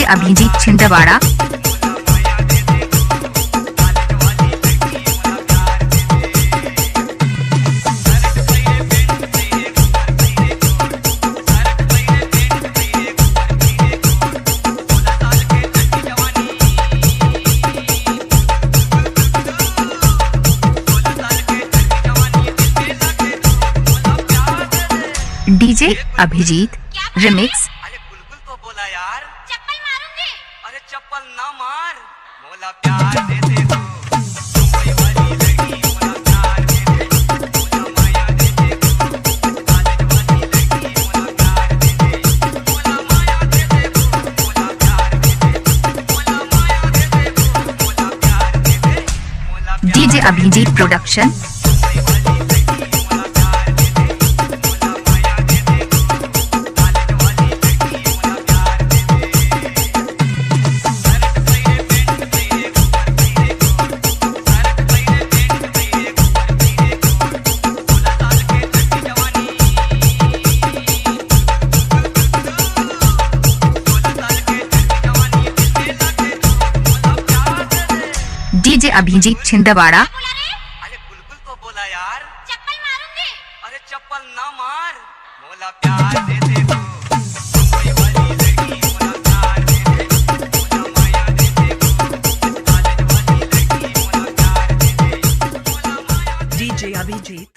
DJ Abhijeet Chhindwara. DJ Abhijeet remix. अरे बुलबुल तो बोला यार, चप्पल मारूंगी। अरे चप्पल ना मार, बोला प्यार दे दे तू। मुंबई वाली लगी बोला प्यार दे दे, बोला माया दे दे तू। कॉलेज वाली लगी बोला प्यार दे दे, बोला माया दे दे तू। बोला प्यार दे दे, बोला माया दे दे तू। बोला प्यार दे दे, बोला प्यार। DJ Abhijeet production. DJ Abhijeet Chhindwara. अरे बुलबुल तो बोला यार, चप्पल मारूंगी। अरे चप्पल ना मार, बोला प्यार दे दे तू। मुंबई वाली लगी बोला प्यार दे दे, बोला माया दे दे तू। कॉलेज वाली लगी बोला प्यार दे दे, बोला माया। डीजे अभिजीत।